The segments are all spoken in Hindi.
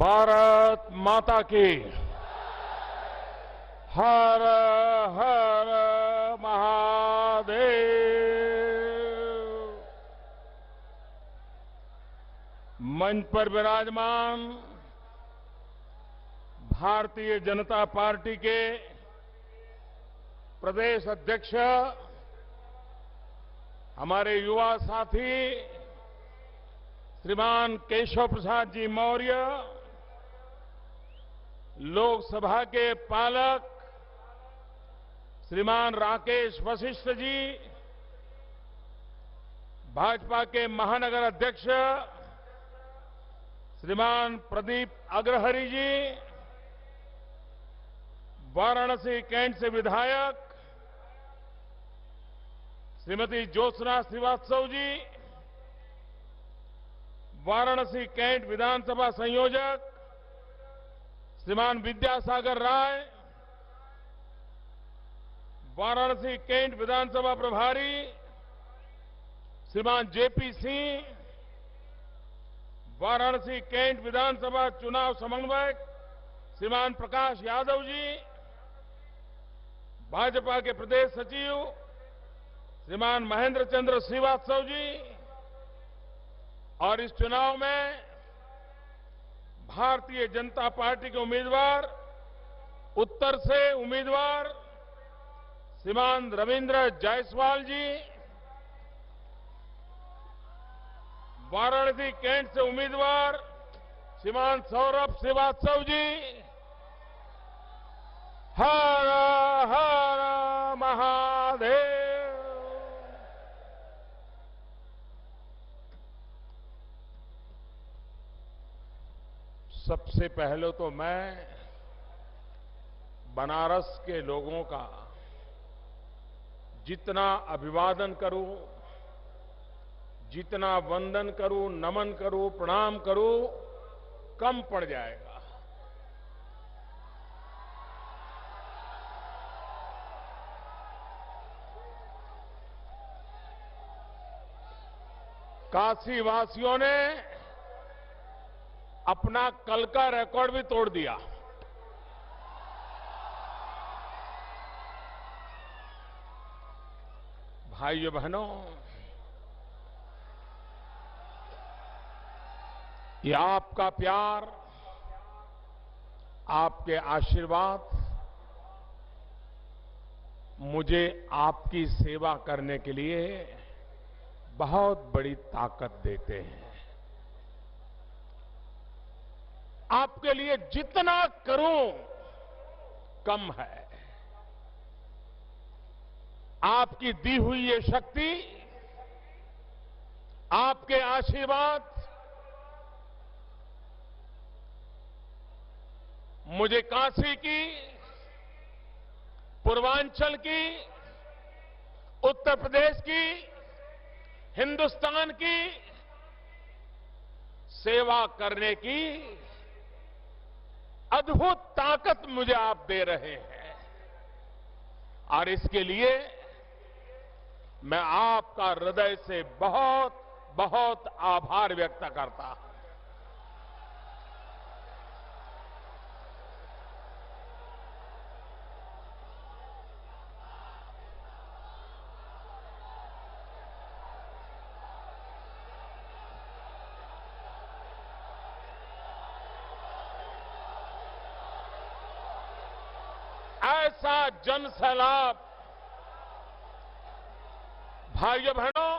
भारत माता की हर हर महादेव। मंच पर विराजमान भारतीय जनता पार्टी के प्रदेश अध्यक्ष हमारे युवा साथी श्रीमान केशव प्रसाद जी मौर्य, लोकसभा के पालक श्रीमान राकेश वशिष्ठ जी, भाजपा के महानगर अध्यक्ष श्रीमान प्रदीप अग्रहरि जी, वाराणसी कैंट से विधायक श्रीमती ज्योत्सना श्रीवास्तव जी, वाराणसी कैंट विधानसभा संयोजक श्रीमान विद्यासागर राय, वाराणसी कैंट विधानसभा प्रभारी श्रीमान जेपी सिंह, वाराणसी कैंट विधानसभा चुनाव समन्वयक श्रीमान प्रकाश यादव जी, भाजपा के प्रदेश सचिव श्रीमान महेंद्र चंद्र श्रीवास्तव जी, और इस चुनाव में भारतीय जनता पार्टी के उम्मीदवार उत्तर से उम्मीदवार श्रीमान रविंद्र जायसवाल जी, वाराणसी कैंट से उम्मीदवार श्रीमान सौरभ श्रीवास्तव जी, हर हर महादेव। सबसे पहले तो मैं बनारस के लोगों का जितना अभिवादन करूं, जितना वंदन करूं, नमन करूं, प्रणाम करूं, कम पड़ जाएगा। काशी वासियों ने अपना कल का रिकॉर्ड भी तोड़ दिया। भाइयों बहनों, ये आपका प्यार, आपके आशीर्वाद मुझे आपकी सेवा करने के लिए बहुत बड़ी ताकत देते हैं। आपके लिए जितना करूं कम है। आपकी दी हुई ये शक्ति, आपके आशीर्वाद मुझे काशी की, पूर्वांचल की, उत्तर प्रदेश की, हिंदुस्तान की सेवा करने की अद्भुत ताकत मुझे आप दे रहे हैं, और इसके लिए मैं आपका हृदय से बहुत बहुत आभार व्यक्त करता हूं। ऐसा जन सैलाब, भाइयों बहनों,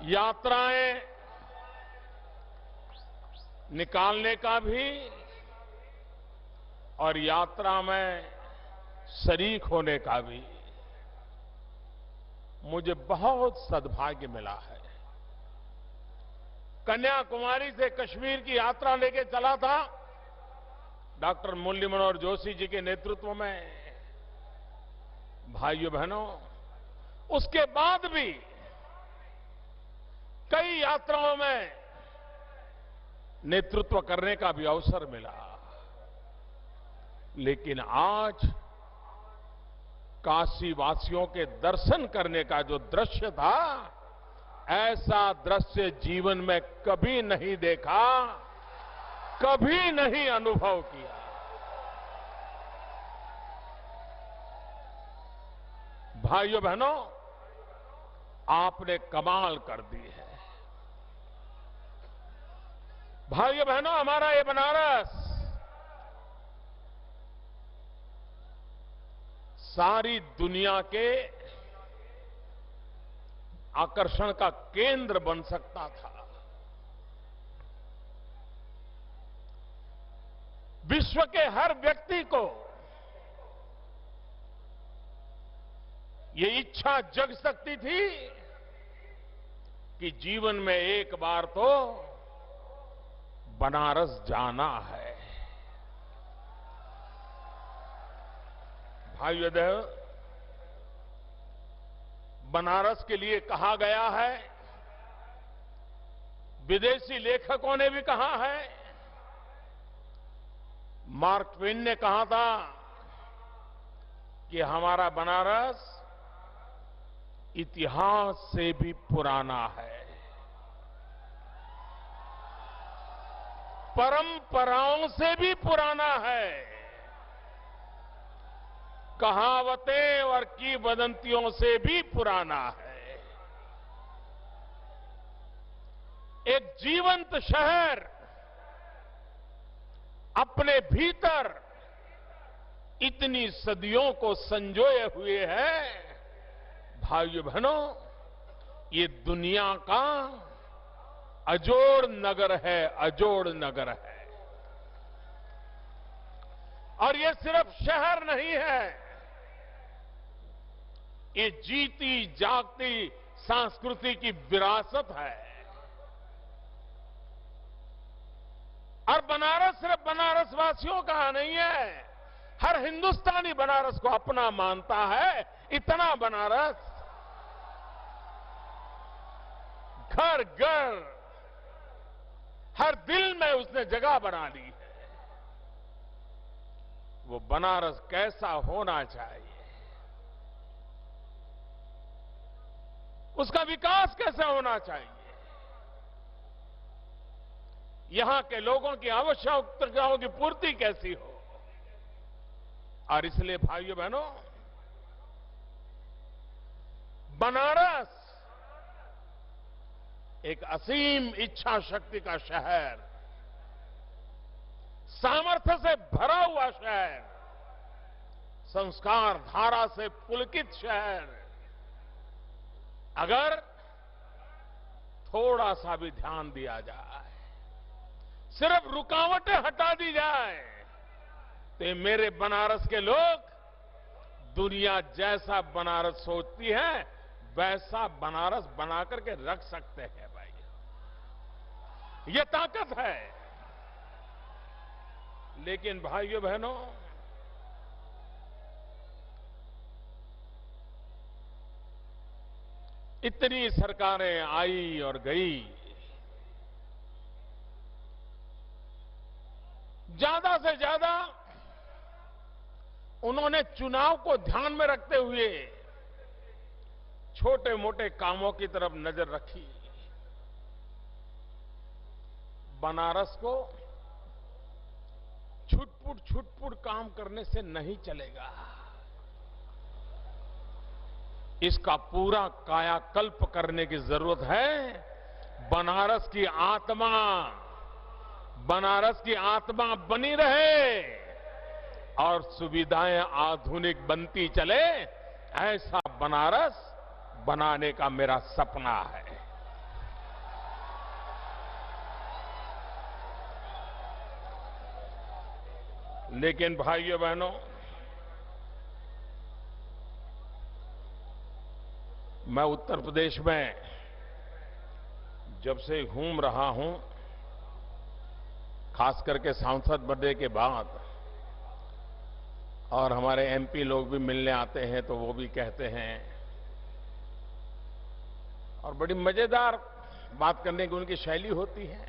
यात्राएं निकालने का भी और यात्रा में शरीक होने का भी मुझे बहुत सद्भाग्य मिला है। कन्याकुमारी से कश्मीर की यात्रा लेके चला था डॉक्टर मुरली मनोहर जोशी जी के नेतृत्व में। भाइयों बहनों, उसके बाद भी कई यात्राओं में नेतृत्व करने का भी अवसर मिला, लेकिन आज काशी वासियों के दर्शन करने का जो दृश्य था ऐसा दृश्य जीवन में कभी नहीं देखा, कभी नहीं अनुभव किया। भाइयों बहनों, आपने कमाल कर दी है। भाइयों बहनों, हमारा ये बनारस सारी दुनिया के आकर्षण का केंद्र बन सकता था। विश्व के हर व्यक्ति को ये इच्छा जग सकती थी कि जीवन में एक बार तो बनारस जाना है। भाइयों बहनों, बनारस के लिए कहा गया है, विदेशी लेखकों ने भी कहा है, मार्क ट्वेन ने कहा था कि हमारा बनारस इतिहास से भी पुराना है, परंपराओं से भी पुराना है, कहावतें और किंवदंतियों से भी पुराना है। एक जीवंत शहर अपने भीतर इतनी सदियों को संजोए हुए है। भाइयों बहनों, ये दुनिया का अजोड़ नगर है, अजोड़ नगर है। और ये सिर्फ शहर नहीं है, ये जीती जागती संस्कृति की विरासत है। और बनारस सिर्फ बनारस वासियों का नहीं है, हर हिंदुस्तानी बनारस को अपना मानता है। इतना बनारस घर घर, हर दिल में उसने जगह बना ली है। वो बनारस कैसा होना चाहिए, उसका विकास कैसे होना चाहिए, यहां के लोगों की आवश्यकताओं की पूर्ति कैसी हो। और इसलिए भाइयों बहनों, बनारस एक असीम इच्छा शक्ति का शहर, सामर्थ्य से भरा हुआ शहर, संस्कार धारा से पुलकित शहर, अगर थोड़ा सा भी ध्यान दिया जाए, सिर्फ रुकावटें हटा दी जाए, तो ये मेरे बनारस के लोग दुनिया जैसा बनारस सोचती है वैसा बनारस बना करके रख सकते हैं। भाई, ये ताकत है। लेकिन भाइयों बहनों, इतनी सरकारें आई और गई, ज्यादा से ज्यादा उन्होंने चुनाव को ध्यान में रखते हुए छोटे मोटे कामों की तरफ नजर रखी। बनारस को छुटपुट काम करने से नहीं चलेगा, इसका पूरा कायाकल्प करने की जरूरत है। बनारस की आत्मा बनी रहे और सुविधाएं आधुनिक बनती चले, ऐसा बनारस बनाने का मेरा सपना है। लेकिन भाइयों बहनों, मैं उत्तर प्रदेश में जब से घूम रहा हूं, खास करके सांसद बनने के बाद, और हमारे एमपी लोग भी मिलने आते हैं तो वो भी कहते हैं, और बड़ी मजेदार बात करने की उनकी शैली होती है।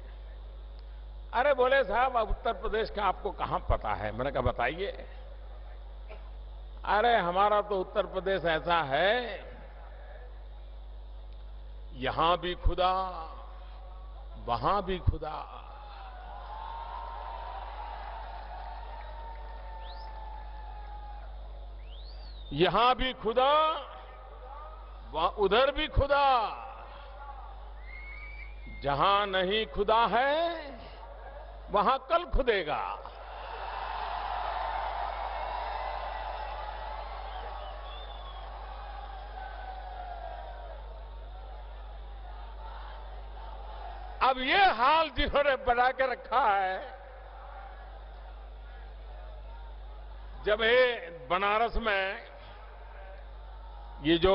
अरे बोले साहब, अब उत्तर प्रदेश का आपको कहां पता है? मैंने कहा बताइए। अरे हमारा तो उत्तर प्रदेश ऐसा है, यहां भी खुदा, वहां भी खुदा। यहां भी खुदा, उधर भी खुदा। जहां नहीं खुदा है, वहां कल खुदेगा। अब ये हाल जिन्होंने बना के रखा है, जब ये बनारस में ये जो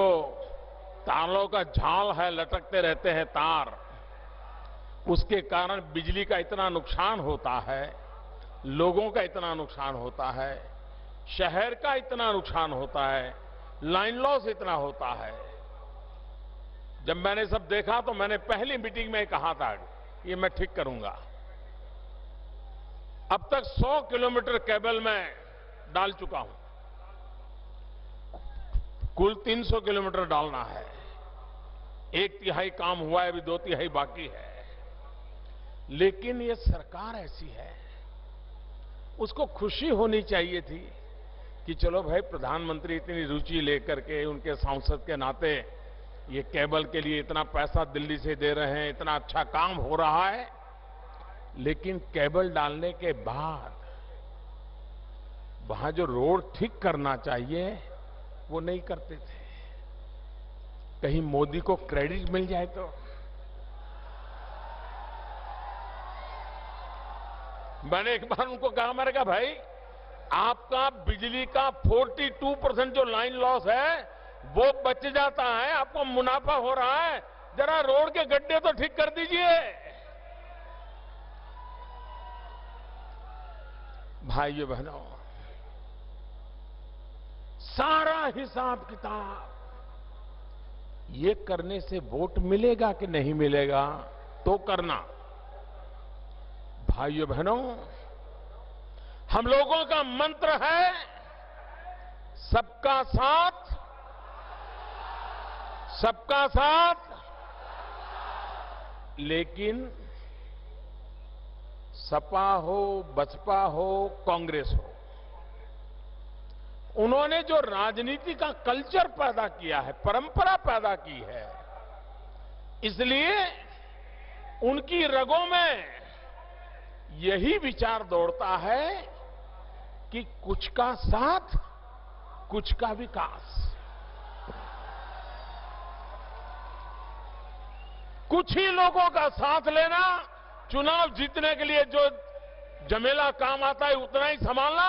तारों का जाल है, लटकते रहते हैं तार, उसके कारण बिजली का इतना नुकसान होता है, लोगों का इतना नुकसान होता है, शहर का इतना नुकसान होता है, लाइन लॉस इतना होता है। जब मैंने सब देखा तो मैंने पहली मीटिंग में कहा था ये मैं ठीक करूंगा। अब तक 100 किलोमीटर केबल में डाल चुका हूं, कुल 300 किलोमीटर डालना है। 1/3 काम हुआ है, अभी 2/3 बाकी है। लेकिन ये सरकार ऐसी है, उसको खुशी होनी चाहिए थी कि चलो भाई प्रधानमंत्री इतनी रुचि लेकर के उनके सांसद के नाते ये केबल के लिए इतना पैसा दिल्ली से दे रहे हैं, इतना अच्छा काम हो रहा है। लेकिन केबल डालने के बाद वहां जो रोड ठीक करना चाहिए वो नहीं करते थे। कहीं मोदी को क्रेडिट मिल जाए तो। मैंने एक बार उनको कहा, मैंने कहा भाई आपका बिजली का 42% जो लाइन लॉस है वो बच जाता है, आपको मुनाफा हो रहा है, जरा रोड के गड्ढे तो ठीक कर दीजिए। भाइयों बहनों, सारा हिसाब किताब ये करने से वोट मिलेगा कि नहीं मिलेगा तो करना। भाइयों बहनों, हम लोगों का मंत्र है सबका साथ, सबका साथ। लेकिन सपा हो, बसपा हो, कांग्रेस हो, उन्होंने जो राजनीति का कल्चर पैदा किया है, परंपरा पैदा की है, इसलिए उनकी रगों में यही विचार दौड़ता है कि कुछ का साथ, कुछ का विकास। कुछ ही लोगों का साथ लेना, चुनाव जीतने के लिए जो जमेला काम आता है उतना ही संभालना,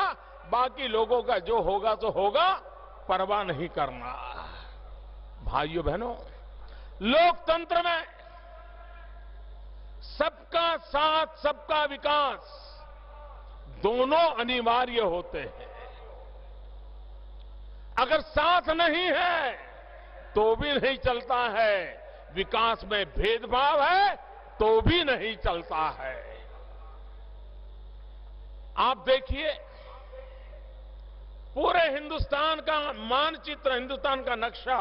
बाकी लोगों का जो होगा तो होगा, परवाह नहीं करना। भाइयों बहनों, लोकतंत्र में सबका साथ, सबका विकास दोनों अनिवार्य होते हैं। अगर साथ नहीं है तो भी नहीं चलता है, विकास में भेदभाव है तो भी नहीं चलता है। आप देखिए, पूरे हिंदुस्तान का मानचित्र, हिंदुस्तान का नक्शा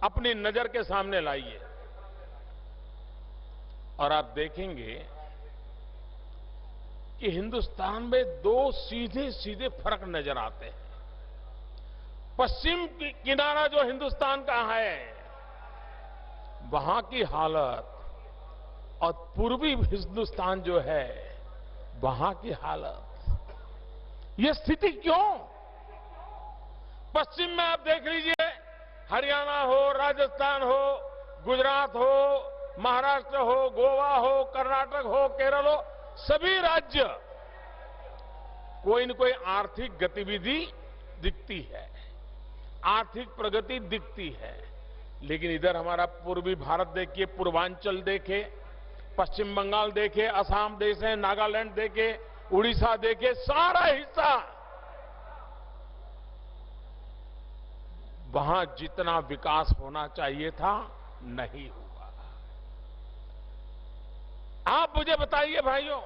अपनी नजर के सामने लाइए और आप देखेंगे कि हिंदुस्तान में दो सीधे सीधे फर्क नजर आते हैं। पश्चिम किनारा जो हिंदुस्तान का है वहां की हालत और पूर्वी हिंदुस्तान जो है वहां की हालत, ये स्थिति क्यों? पश्चिम में आप देख लीजिए, हरियाणा हो, राजस्थान हो, गुजरात हो, महाराष्ट्र हो, गोवा हो, कर्नाटक हो, केरल हो, सभी राज्य कोई न कोई आर्थिक गतिविधि दिखती है, आर्थिक प्रगति दिखती है। लेकिन इधर हमारा पूर्वी भारत देखिए, पूर्वांचल देखे, पश्चिम बंगाल देखे, असम देखे, नागालैंड देखे, उड़ीसा देखे, सारा हिस्सा वहां जितना विकास होना चाहिए था नहीं हुआ। आप मुझे बताइए भाइयों,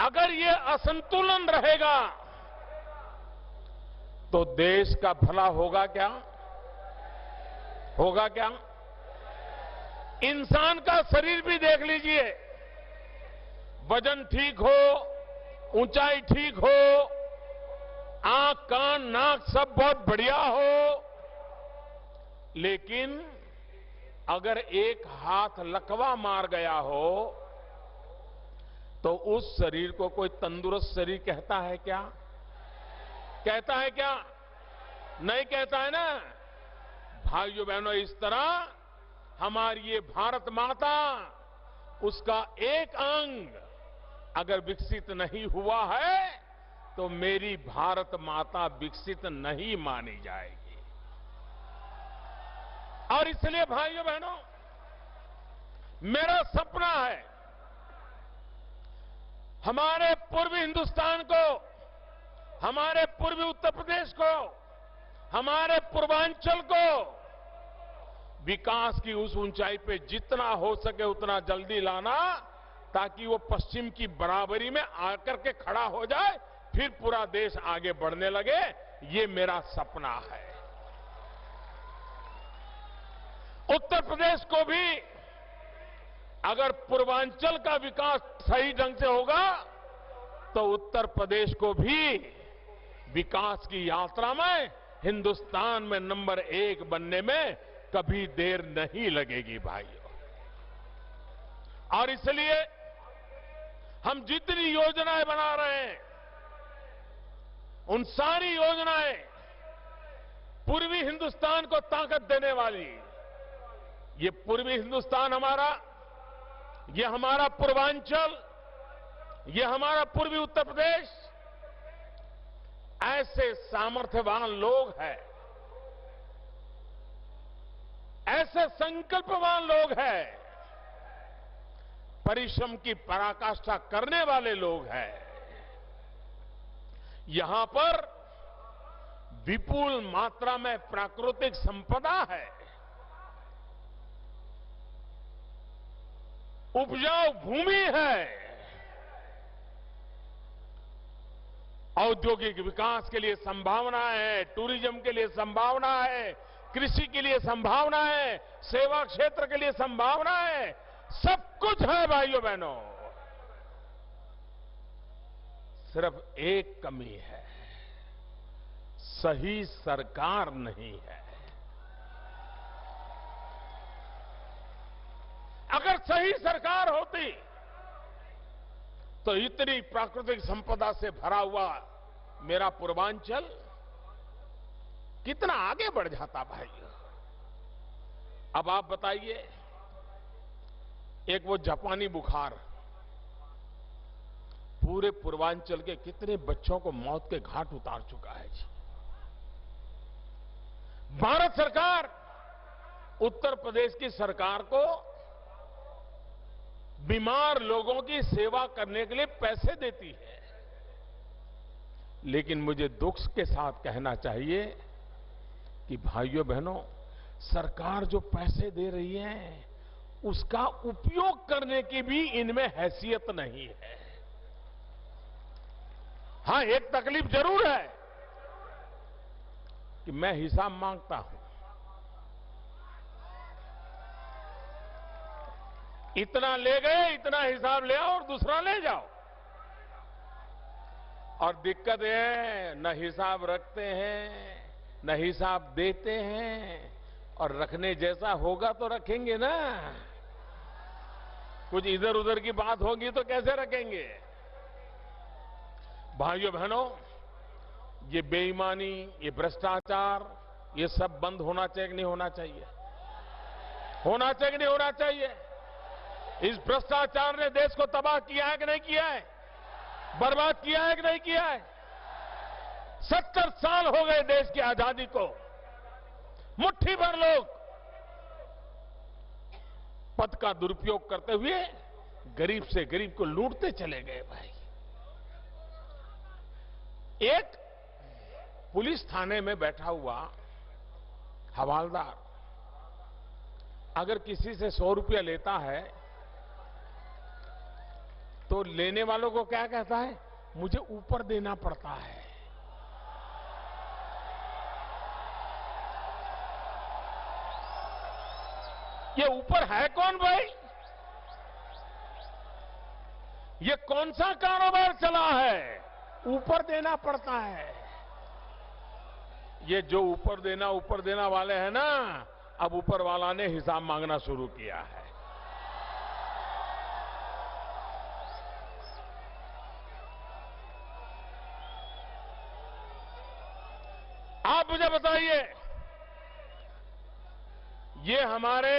अगर ये असंतुलन रहेगा तो देश का भला होगा क्या? होगा क्या? इंसान का शरीर भी देख लीजिए, वजन ठीक हो, ऊंचाई ठीक हो, आंख कान नाक सब बहुत बढ़िया हो, लेकिन अगर एक हाथ लकवा मार गया हो तो उस शरीर को कोई तंदुरुस्त शरीर कहता है क्या? कहता है क्या? नहीं कहता है ना। भाइयों बहनों, इस तरह हमारी ये भारत माता, उसका एक अंग अगर विकसित नहीं हुआ है तो मेरी भारत माता विकसित नहीं मानी जाएगी। और इसलिए भाइयों बहनों, मेरा सपना है हमारे पूर्वी हिंदुस्तान को, हमारे पूर्वी उत्तर प्रदेश को, हमारे पूर्वांचल को विकास की उस ऊंचाई पे जितना हो सके उतना जल्दी लाना, ताकि वो पश्चिम की बराबरी में आकर के खड़ा हो जाए, फिर पूरा देश आगे बढ़ने लगे। ये मेरा सपना है। उत्तर प्रदेश को भी अगर पूर्वांचल का विकास सही ढंग से होगा तो उत्तर प्रदेश को भी विकास की यात्रा में हिंदुस्तान में नंबर 1 बनने में कभी देर नहीं लगेगी भाइयों। और इसलिए हम जितनी योजनाएं बना रहे हैं, उन सारी योजनाएं पूर्वी हिंदुस्तान को ताकत देने वाली। ये पूर्वी हिंदुस्तान हमारा, ये हमारा पूर्वांचल, ये हमारा पूर्वी उत्तर प्रदेश ऐसे सामर्थ्यवान लोग हैं, ऐसे संकल्पवान लोग हैं, परिश्रम की पराकाष्ठा करने वाले लोग हैं। यहां पर विपुल मात्रा में प्राकृतिक संपदा है, उपजाऊ भूमि है, औद्योगिक विकास के लिए संभावना है, टूरिज्म के लिए संभावना है, कृषि के लिए संभावना है, सेवा क्षेत्र के लिए संभावना है, सब कुछ है भाइयों बहनों। सिर्फ एक कमी है, सही सरकार नहीं है। अगर सही सरकार होती तो इतनी प्राकृतिक संपदा से भरा हुआ मेरा पूर्वांचल कितना आगे बढ़ जाता भाई। अब आप बताइए, एक वो जापानी बुखार पूरे पूर्वांचल के कितने बच्चों को मौत के घाट उतार चुका है जी। भारत सरकार उत्तर प्रदेश की सरकार को बीमार लोगों की सेवा करने के लिए पैसे देती है, लेकिन मुझे दुख के साथ कहना चाहिए कि भाइयों बहनों, सरकार जो पैसे दे रही है उसका उपयोग करने की भी इनमें हैसियत नहीं है। हां, एक तकलीफ जरूर है कि मैं हिसाब मांगता हूं, इतना ले गए, इतना हिसाब ले आओ और दूसरा ले जाओ। और दिक्कत है, न हिसाब रखते हैं न हिसाब देते हैं, और रखने जैसा होगा तो रखेंगे ना, कुछ इधर उधर की बात होगी तो कैसे रखेंगे। भाइयों बहनों, ये बेईमानी, ये भ्रष्टाचार, ये सब बंद होना चाहिए कि नहीं होना चाहिए? होना चाहिए कि नहीं होना चाहिए? इस भ्रष्टाचार ने देश को तबाह किया है कि नहीं किया है? बर्बाद किया है कि नहीं किया है? 70 साल हो गए देश की आजादी को, मुट्ठी भर लोग पद का दुरुपयोग करते हुए गरीब से गरीब को लूटते चले गए भाई। एक पुलिस थाने में बैठा हुआ हवालदार अगर किसी से 100 रुपया लेता है तो लेने वालों को क्या कहता है? मुझे ऊपर देना पड़ता है। ये ऊपर है कौन भाई? ये कौन सा कारोबार चला है? ऊपर देना पड़ता है। ये जो ऊपर देना वाले हैं ना, अब ऊपर वाला ने हिसाब मांगना शुरू किया है। आप मुझे बताइए, ये हमारे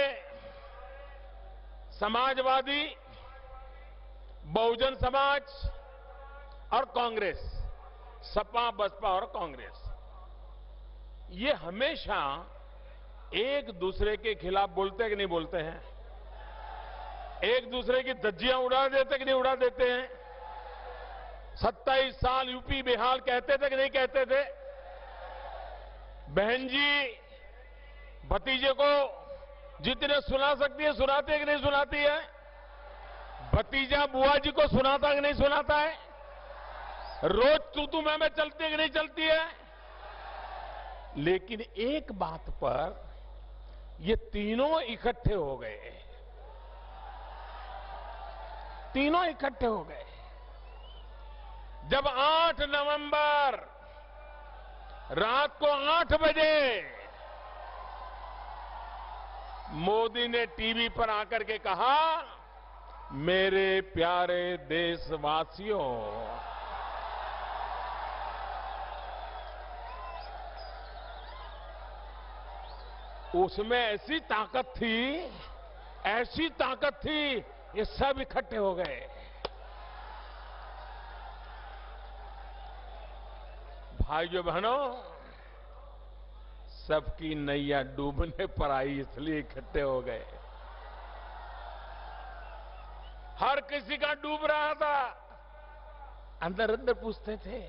समाजवादी, बहुजन समाज और कांग्रेस, सपा, बसपा और कांग्रेस, ये हमेशा एक दूसरे के खिलाफ बोलते हैं कि नहीं बोलते हैं? एक दूसरे की धज्जियां उड़ा देते कि नहीं उड़ा देते हैं? 27 साल यूपी बिहार कहते थे कि नहीं कहते थे? बहन जी भतीजे को जितने सुना सकती है सुनाती है कि नहीं सुनाती है? भतीजा बुआ जी को सुनाता कि नहीं सुनाता है? रोज तू मैं चलती है कि नहीं चलती है? लेकिन एक बात पर ये तीनों इकट्ठे हो गए। तीनों इकट्ठे हो गए जब 8 नवंबर रात को 8 बजे मोदी ने टीवी पर आकर के कहा, मेरे प्यारे देशवासियों, उसमें ऐसी ताकत थी, ये सब इकट्ठे हो गए। भाइयों बहनों, सबकी नैया डूबने पर आई, इसलिए इकट्ठे हो गए। हर किसी का डूब रहा था। अंदर अंदर पूछते थे,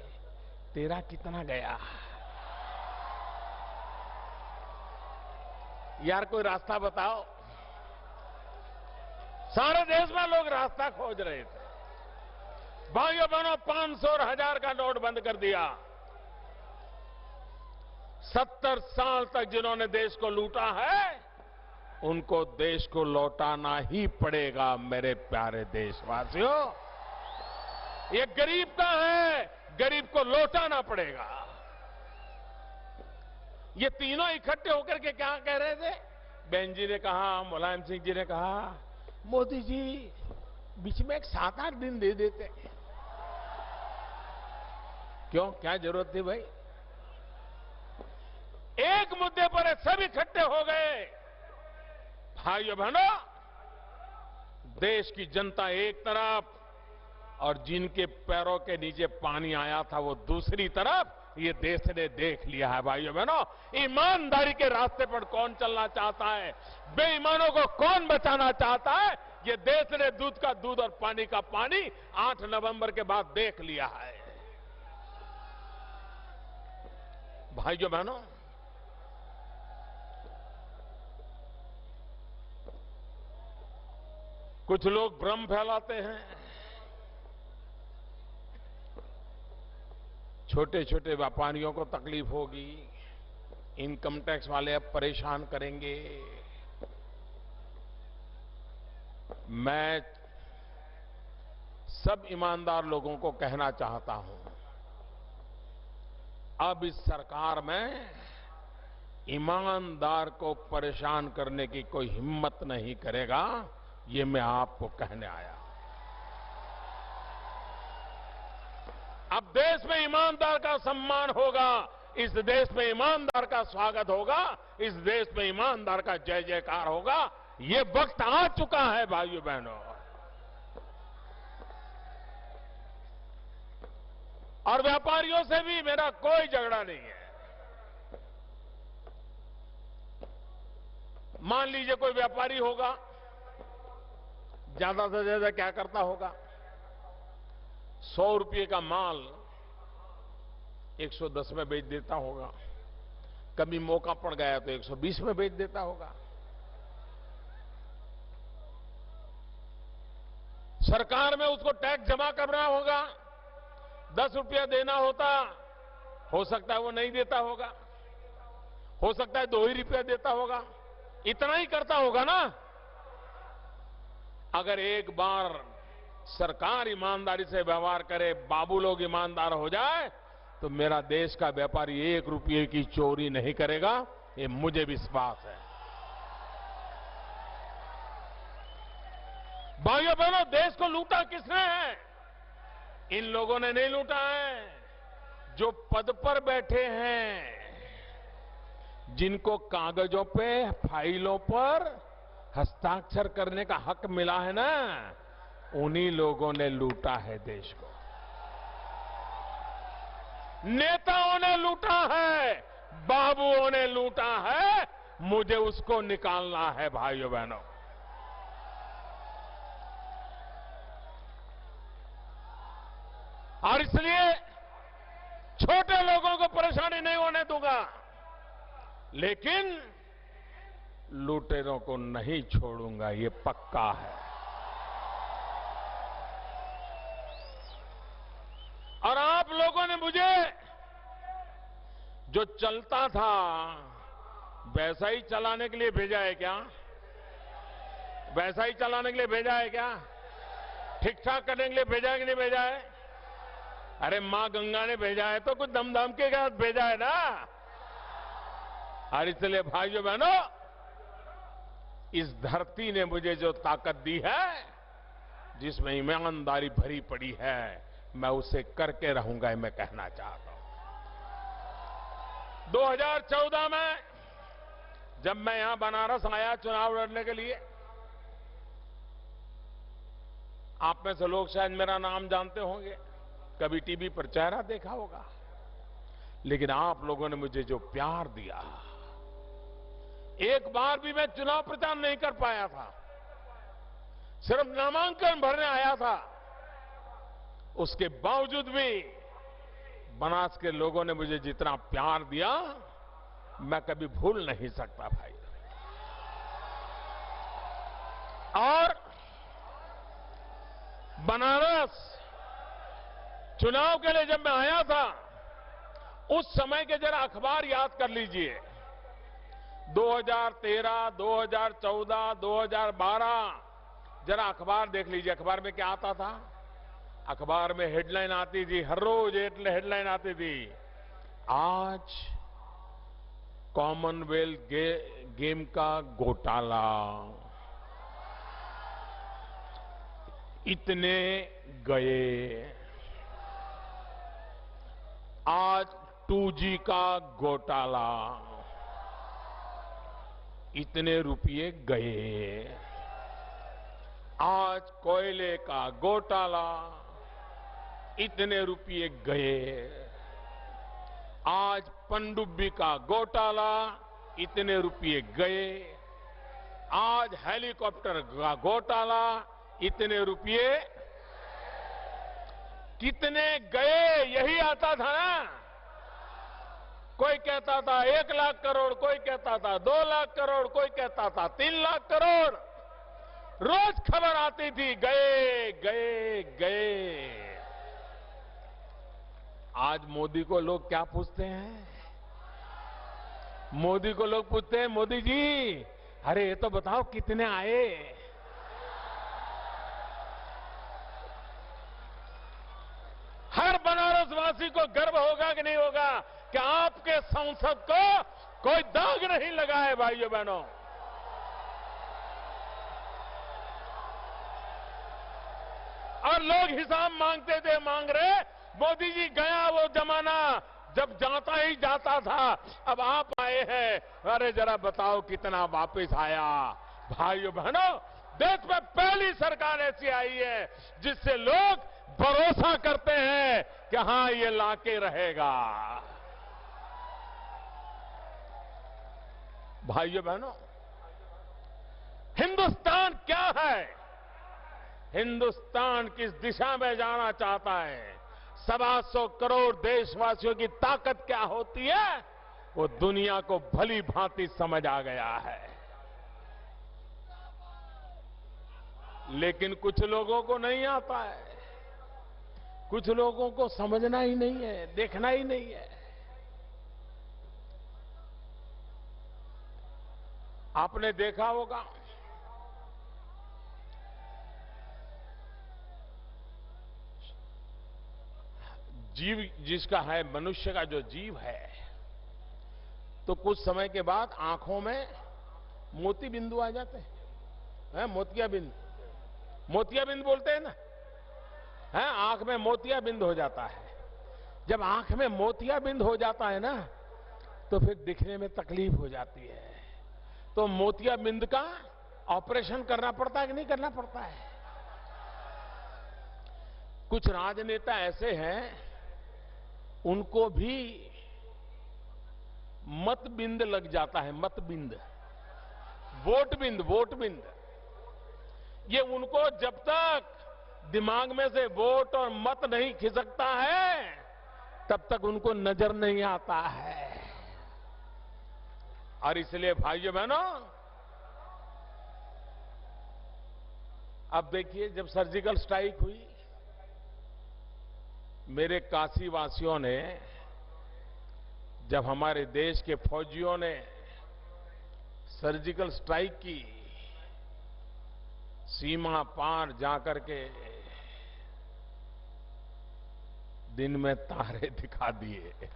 तेरा कितना गया? यार कोई रास्ता बताओ। सारे देश में लोग रास्ता खोज रहे थे। भाइयों बहनों, 500 और 1000 का नोट बंद कर दिया। 70 साल तक जिन्होंने देश को लूटा है, उनको देश को लौटाना ही पड़ेगा। मेरे प्यारे देशवासियों, ये गरीब का है, गरीब को लौटाना पड़ेगा। ये तीनों इकट्ठे होकर के क्या कह रहे थे? बहन जी ने कहा, मुलायम सिंह जी ने कहा, मोदी जी बीच में एक 7-8 दिन दे देते। क्यों, क्या जरूरत थी भाई? एक मुद्दे पर सब इकट्ठे हो गए। भाइयों बहनों, देश की जनता एक तरफ और जिनके पैरों के नीचे पानी आया था वो दूसरी तरफ, ये देश ने देख लिया है। भाइयों बहनों, ईमानदारी के रास्ते पर कौन चलना चाहता है, बेईमानों को कौन बचाना चाहता है, ये देश ने दूध का दूध और पानी का पानी 8 नवंबर के बाद देख लिया है। भाइयों बहनों, कुछ लोग भ्रम फैलाते हैं, छोटे छोटे व्यापारियों को तकलीफ होगी, इनकम टैक्स वाले अब परेशान करेंगे। मैं सब ईमानदार लोगों को कहना चाहता हूं, अब इस सरकार में ईमानदार को परेशान करने की कोई हिम्मत नहीं करेगा। ये मैं आपको कहने आया। अब देश में ईमानदार का सम्मान होगा, इस देश में ईमानदार का स्वागत होगा, इस देश में ईमानदार का जय जयकार होगा। ये वक्त आ चुका है भाइयों बहनों। और व्यापारियों से भी मेरा कोई झगड़ा नहीं है। मान लीजिए कोई व्यापारी होगा, ज्यादा से ज्यादा क्या करता होगा, 100 रुपये का माल 110 में बेच देता होगा, कभी मौका पड़ गया तो 120 में बेच देता होगा। सरकार में उसको टैक्स जमा करना होगा, 10 रुपया देना होता, हो सकता है वो नहीं देता होगा, हो सकता है 2 ही रुपया देता होगा, इतना ही करता होगा ना। अगर एक बार सरकार ईमानदारी से व्यवहार करे, बाबू लोग ईमानदार हो जाए, तो मेरा देश का व्यापारी 1 रुपये की चोरी नहीं करेगा, ये मुझे विश्वास है। भाइयों बहनों, देश को लूटा किसने है? इन लोगों ने नहीं लूटा है। जो पद पर बैठे हैं, जिनको कागजों पे, फाइलों पर हस्ताक्षर करने का हक मिला है ना, उन्हीं लोगों ने लूटा है देश को। नेताओं ने लूटा है, बाबुओं ने लूटा है, मुझे उसको निकालना है भाइयों बहनों। और इसलिए छोटे लोगों को परेशानी नहीं होने दूंगा, लेकिन लुटेरों को नहीं छोड़ूंगा, ये पक्का है। और आप लोगों ने मुझे जो चलता था वैसा ही चलाने के लिए भेजा है क्या? वैसा ही चलाने के लिए भेजा है क्या? ठीक ठाक करने के लिए भेजा है कि नहीं भेजा है? अरे मां गंगा ने भेजा है तो कुछ दमदम के साथ भेजा है ना। और इसलिए भाइयों बहनों, इस धरती ने मुझे जो ताकत दी है, जिसमें ईमानदारी भरी पड़ी है, मैं उसे करके रहूंगा, मैं कहना चाहता हूं। 2014 में जब मैं यहां बनारस आया चुनाव लड़ने के लिए, आप में से लोग शायद मेरा नाम जानते होंगे, कभी टीवी पर चेहरा देखा होगा, लेकिन आप लोगों ने मुझे जो प्यार दिया, एक बार भी मैं चुनाव प्रचार नहीं कर पाया था, सिर्फ नामांकन भरने आया था, उसके बावजूद भी बनास के लोगों ने मुझे जितना प्यार दिया, मैं कभी भूल नहीं सकता भाई। और बनारस चुनाव के लिए जब मैं आया था, उस समय के जरा अखबार याद कर लीजिए। 2013, 2014, 2012 जरा अखबार देख लीजिए। अखबार में क्या आता था? अखबार में हेडलाइन आती थी, हर रोज हेडलाइन आती थी, आज कॉमनवेल्थ गेम का घोटाला, इतने गए, आज 2G का घोटाला, इतने रुपये गए, आज कोयले का घोटाला, इतने रुपये गए, आज पनडुब्बी का घोटाला, इतने रुपये गए, आज हेलीकॉप्टर का घोटाला, इतने रुपये कितने गए, यही आता था ना। कोई कहता था 1 लाख करोड़, कोई कहता था 2 लाख करोड़, कोई कहता था 3 लाख करोड़, रोज खबर आती थी, गए गए गए। आज मोदी को लोग क्या पूछते हैं? मोदी को लोग पूछते हैं, मोदी जी अरे ये तो बताओ कितने आए। हर बनारसवासी को गर्व होगा कि नहीं होगा कि आपके संसद को कोई दाग नहीं लगा है भाइयों बहनों। और लोग हिसाब मांगते थे, मांग रहे, मोदी जी गया वो जमाना जब जाता ही जाता था, अब आप आए हैं, अरे जरा बताओ कितना वापस आया। भाइयों बहनों, देश में पहली सरकार ऐसी आई है जिससे लोग भरोसा करते हैं कि हां ये लाके रहेगा। भाइयों बहनों, हिंदुस्तान क्या है? हिंदुस्तान किस दिशा में जाना चाहता है? 125 करोड़ देशवासियों की ताकत क्या होती है, वो दुनिया को भली भांति समझ आ गया है। लेकिन कुछ लोगों को नहीं आता है, कुछ लोगों को समझना ही नहीं है, देखना ही नहीं है। आपने देखा होगा जीव जिसका है, मनुष्य का जो जीव है, तो कुछ समय के बाद आंखों में मोती बिंदु आ जाते हैं, मोतिया बिंद, मोतिया बिंद बोलते हैं ना, है, आंख में मोतिया बिंद हो जाता है। जब आंख में मोतिया बिंद हो जाता है ना, तो फिर दिखने में तकलीफ हो जाती है। तो मोतिया बिंद का ऑपरेशन करना पड़ता है कि नहीं करना पड़ता है? कुछ राजनेता ऐसे हैं, उनको भी मत बिंद लग जाता है, मत बिंद, वोट बिंद, वोट बिंद। ये उनको जब तक दिमाग में से वोट और मत नहीं खिसकता है, तब तक उनको नजर नहीं आता है। और इसलिए भाइयों बहनों, अब देखिए, जब सर्जिकल स्ट्राइक हुई, मेरे काशी वासियों ने, जब हमारे देश के फौजियों ने सर्जिकल स्ट्राइक की, सीमा पार जाकर के दिन में तारे दिखा दिए।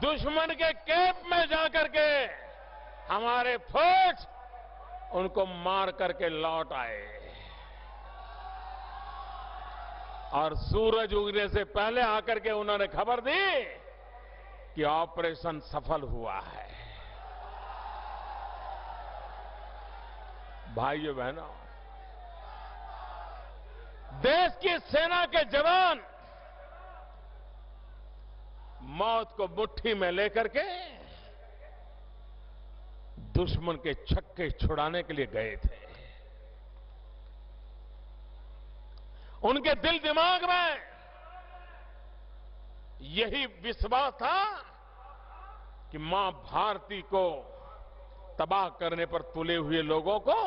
दुश्मन के कैंप में जाकर के हमारे फौज उनको मार करके लौट आए, और सूरज उगने से पहले आकर के उन्होंने खबर दी कि ऑपरेशन सफल हुआ है। भाइयों बहनों, देश की सेना के जवान मौत को मुट्ठी में लेकर के दुश्मन के छक्के छुड़ाने के लिए गए थे। उनके दिल दिमाग में यही विश्वास था कि मां भारती को तबाह करने पर तुले हुए लोगों को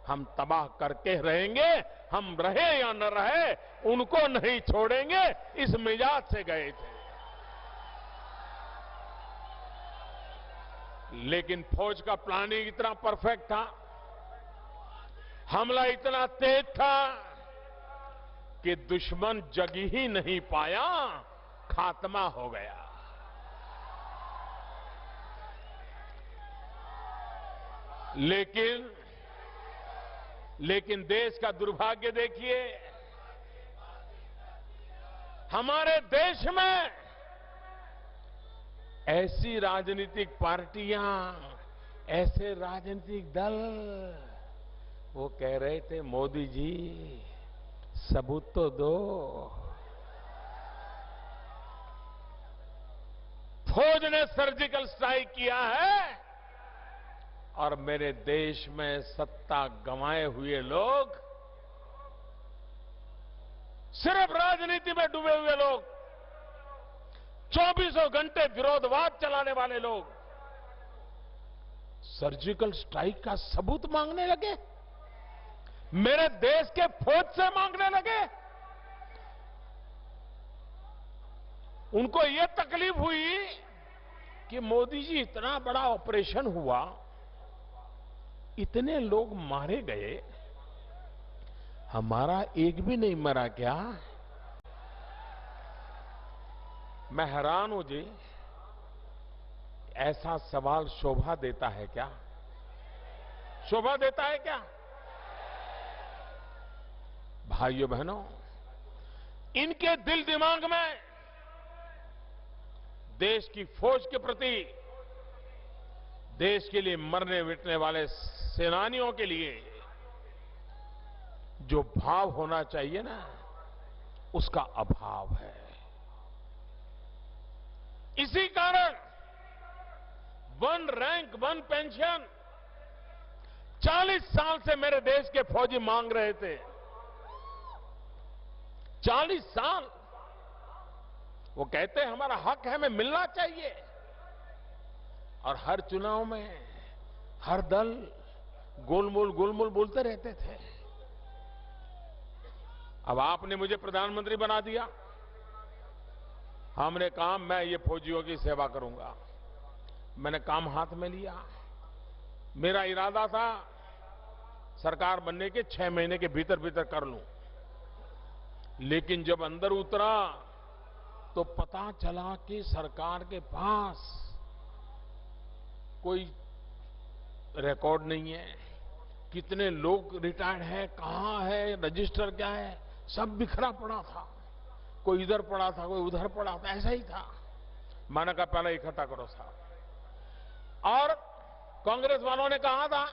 हम तबाह करके रहेंगे, हम रहे या न रहे उनको नहीं छोड़ेंगे, इस मिजाज से गए थे। लेकिन फौज का प्लानिंग इतना परफेक्ट था, हमला इतना तेज था कि दुश्मन जग ही नहीं पाया, खात्मा हो गया। लेकिन देश का दुर्भाग्य देखिए, हमारे देश में ऐसी राजनीतिक पार्टियां, ऐसे राजनीतिक दल, वो कह रहे थे मोदी जी सबूत तो दो। फौज ने सर्जिकल स्ट्राइक किया है और मेरे देश में सत्ता गंवाए हुए लोग, सिर्फ राजनीति में डूबे हुए लोग, 24 घंटे विरोधवाद चलाने वाले लोग सर्जिकल स्ट्राइक का सबूत मांगने लगे, मेरे देश के फौज से मांगने लगे। उनको यह तकलीफ हुई कि मोदी जी इतना बड़ा ऑपरेशन हुआ, इतने लोग मारे गए, हमारा एक भी नहीं मरा क्या? मैं हैरान हूं जी, ऐसा सवाल शोभा देता है क्या? शोभा देता है क्या? भाइयों बहनों, इनके दिल दिमाग में देश की फौज के प्रति, देश के लिए मरने मिटने वाले सेनानियों के लिए जो भाव होना चाहिए ना, उसका अभाव है। इसी कारण वन रैंक वन पेंशन 40 साल से मेरे देश के फौजी मांग रहे थे। 40 साल वो कहते हैं हमारा हक है, हमें मिलना चाहिए। और हर चुनाव में हर दल गोलमोल बोलते रहते थे। अब आपने मुझे प्रधानमंत्री बना दिया। हमने कहा मैं ये फौजियों की सेवा करूंगा। मैंने काम हाथ में लिया। मेरा इरादा था सरकार बनने के 6 महीने के भीतर भीतर कर लूं। लेकिन जब अंदर उतरा तो पता चला कि सरकार के पास कोई रिकॉर्ड नहीं है, कितने लोग रिटायर्ड हैं, कहां है, रजिस्टर क्या है, सब बिखरा पड़ा था। कोई इधर पड़ा था, कोई उधर पड़ा था, ऐसा ही था। मैंने कहा पहले इकट्ठा करो साहब। और कांग्रेस वालों ने कहा था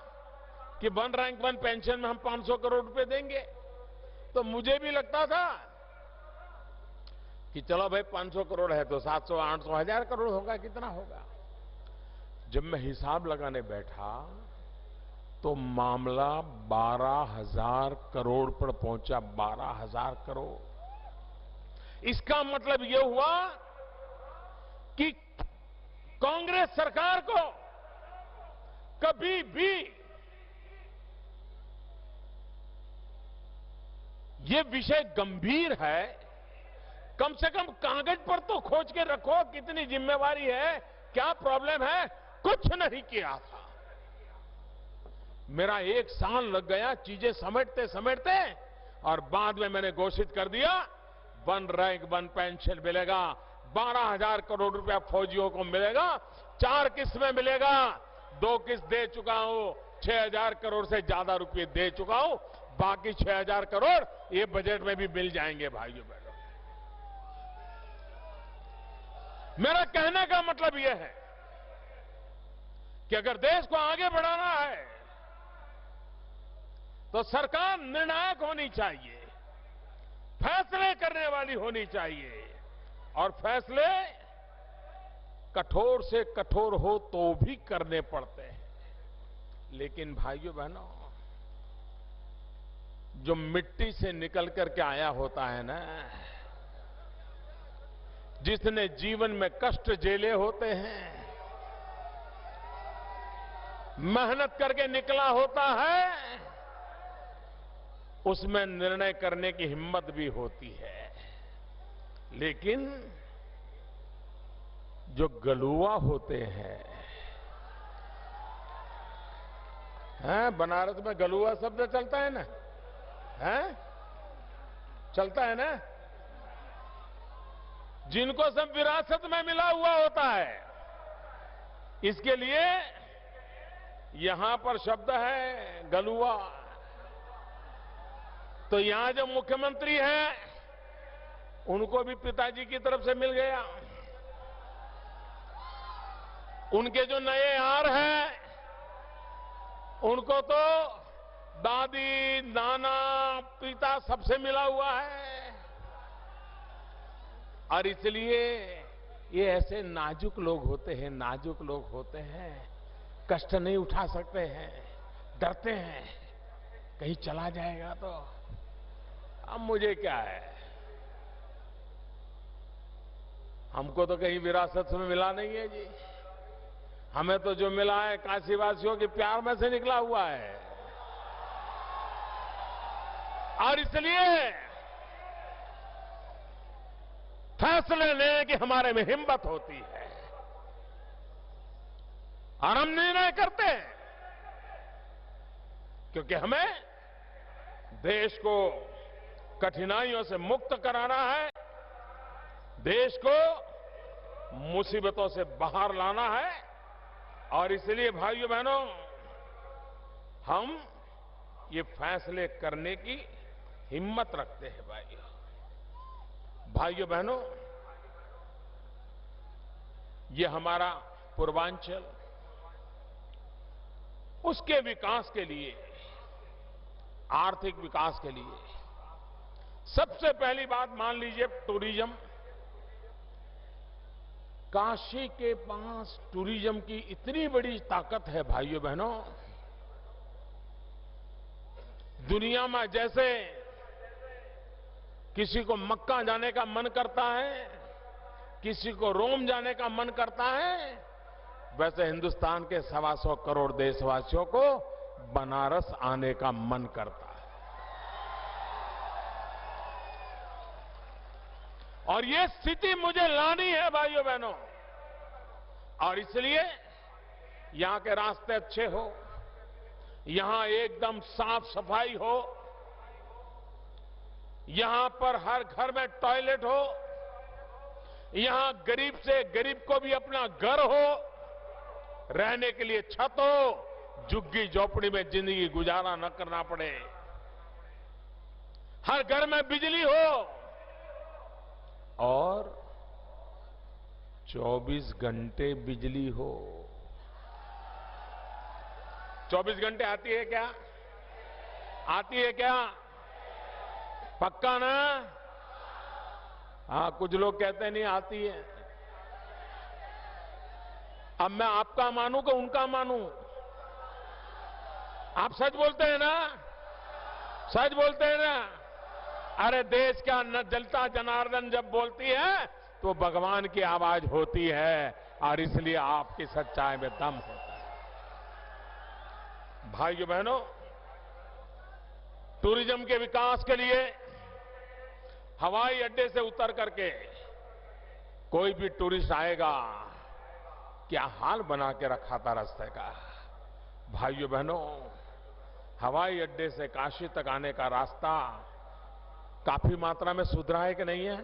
कि 1 रैंक 1 पेंशन में हम 500 करोड़ रुपए देंगे। तो मुझे भी लगता था कि चलो भाई 500 करोड़ है तो 700, 800, 1000 करोड़ होगा, कितना होगा। जब मैं हिसाब लगाने बैठा तो मामला 12,000 करोड़ पर पहुंचा। 12,000 करोड़। इसका मतलब यह हुआ कि कांग्रेस सरकार को कभी भी ये विषय गंभीर है, कम से कम कागज पर तो खोज के रखो कितनी जिम्मेवारी है, क्या प्रॉब्लम है, कुछ नहीं किया था। मेरा 1 साल लग गया चीजें समेटते समेटते, और बाद में मैंने घोषित कर दिया 1 रैंक 1 पेंशन मिलेगा। 12,000 करोड़ रुपया फौजियों को मिलेगा। 4 किस्त में मिलेगा। 2 किस्त दे चुका हूं। 6,000 करोड़ से ज्यादा रुपए दे चुका हूं। बाकी 6,000 करोड़ ये बजट में भी मिल जाएंगे भाइयों बहनों। मेरा कहने का मतलब यह है कि अगर देश को आगे बढ़ाना है तो सरकार निर्णायक होनी चाहिए, फैसले करने वाली होनी चाहिए, और फैसले कठोर से कठोर हो तो भी करने पड़ते हैं। लेकिन भाइयों बहनों, जो मिट्टी से निकल करके आया होता है ना, जिसने जीवन में कष्ट झेले होते हैं, मेहनत करके निकला होता है, उसमें निर्णय करने की हिम्मत भी होती है। लेकिन जो गलुआ होते हैं, बनारस में गलुआ शब्द चलता है ना, चलता है ना, जिनको सब विरासत में मिला हुआ होता है। इसके लिए यहां पर शब्द है गलुआ। तो यहां जो मुख्यमंत्री हैं उनको भी पिताजी की तरफ से मिल गया। उनके जो नए आर हैं उनको तो दादी, नाना, पिता सबसे मिला हुआ है। और इसलिए ये ऐसे नाजुक लोग होते हैं, नाजुक लोग होते हैं, कष्ट नहीं उठा सकते हैं, डरते हैं कहीं चला जाएगा तो। अब मुझे क्या है, हमको तो कहीं विरासत में मिला नहीं है जी। हमें तो जो मिला है काशीवासियों के प्यार में से निकला हुआ है। और इसलिए फैसले लेने की हमारे में हिम्मत होती है और हम निर्णय करते हैं, क्योंकि हमें देश को कठिनाइयों से मुक्त कराना है, देश को मुसीबतों से बाहर लाना है। और इसलिए भाइयों बहनों, हम ये फैसले करने की हिम्मत रखते हैं। भाइयों बहनों, ये हमारा पूर्वांचल, उसके विकास के लिए, आर्थिक विकास के लिए सबसे पहली बात मान लीजिए टूरिज्म। काशी के पास टूरिज्म की इतनी बड़ी ताकत है भाइयों बहनों। दुनिया में जैसे किसी को मक्का जाने का मन करता है, किसी को रोम जाने का मन करता है, वैसे हिंदुस्तान के 125 करोड़ देशवासियों को बनारस आने का मन करता है। और ये स्थिति मुझे लानी है भाइयों बहनों, और इसलिए यहां के रास्ते अच्छे हो, यहां एकदम साफ सफाई हो, यहां पर हर घर में टॉयलेट हो, यहां गरीब से गरीब को भी अपना घर हो, रहने के लिए छत हो, झुग्गी झोपड़ी में जिंदगी गुजारा न करना पड़े, हर घर में बिजली हो और 24 घंटे बिजली हो। 24 घंटे आती है क्या? आती है क्या? पक्का ना? हाँ, कुछ लोग कहते नहीं आती है। अब मैं आपका मानूं कि उनका मानूं? आप सच बोलते हैं ना? सच बोलते हैं ना? अरे देश का जलता जनार्दन जब बोलती है तो भगवान की आवाज होती है, और इसलिए आपकी सच्चाई में दम होता है। भाइयों बहनों, टूरिज्म के विकास के लिए हवाई अड्डे से उतर करके कोई भी टूरिस्ट आएगा, क्या हाल बना के रखा था रास्ते का। भाइयों बहनों, हवाई अड्डे से काशी तक आने का रास्ता काफी मात्रा में सुधरा है कि नहीं है?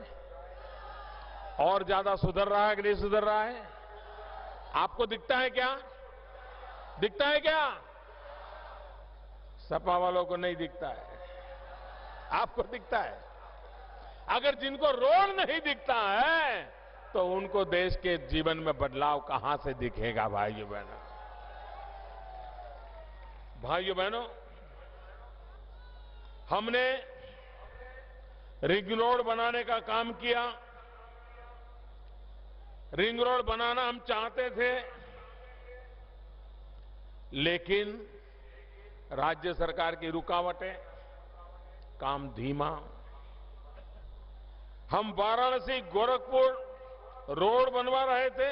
और ज्यादा सुधर रहा है कि नहीं सुधर रहा है? आपको दिखता है क्या? दिखता है क्या? सपा वालों को नहीं दिखता है, आपको दिखता है। अगर जिनको रोड नहीं दिखता है तो उनको देश के जीवन में बदलाव कहां से दिखेगा? भाइयों बहनों, भाइयों बहनों, हमने रिंग रोड बनाने का काम किया। रिंग रोड बनाना हम चाहते थे, लेकिन राज्य सरकार की रुकावटें, काम धीमा। हम वाराणसी गोरखपुर रोड बनवा रहे थे,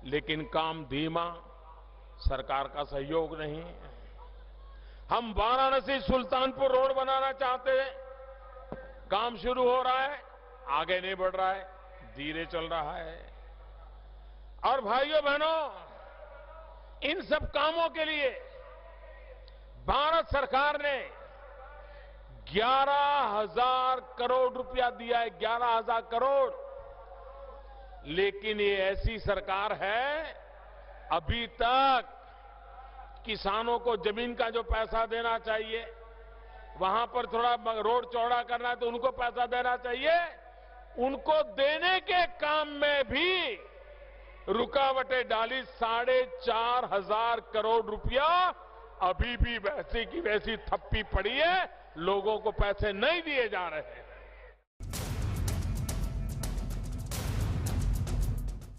लेकिन काम धीमा, सरकार का सहयोग नहीं। हम वाराणसी सुल्तानपुर रोड बनाना चाहते हैं, काम शुरू हो रहा है, आगे नहीं बढ़ रहा है, धीरे चल रहा है। और भाइयों बहनों, इन सब कामों के लिए भारत सरकार ने 11,000 करोड़ रुपया दिया है, 11,000 करोड़। लेकिन ये ऐसी सरकार है, अभी तक किसानों को जमीन का जो पैसा देना चाहिए, वहां पर थोड़ा रोड चौड़ा करना है तो उनको पैसा देना चाहिए, उनको देने के काम में भी रुकावटें डाली। 4,500 करोड़ रुपया अभी भी वैसे की वैसी थप्पी पड़ी है, लोगों को पैसे नहीं दिए जा रहे हैं।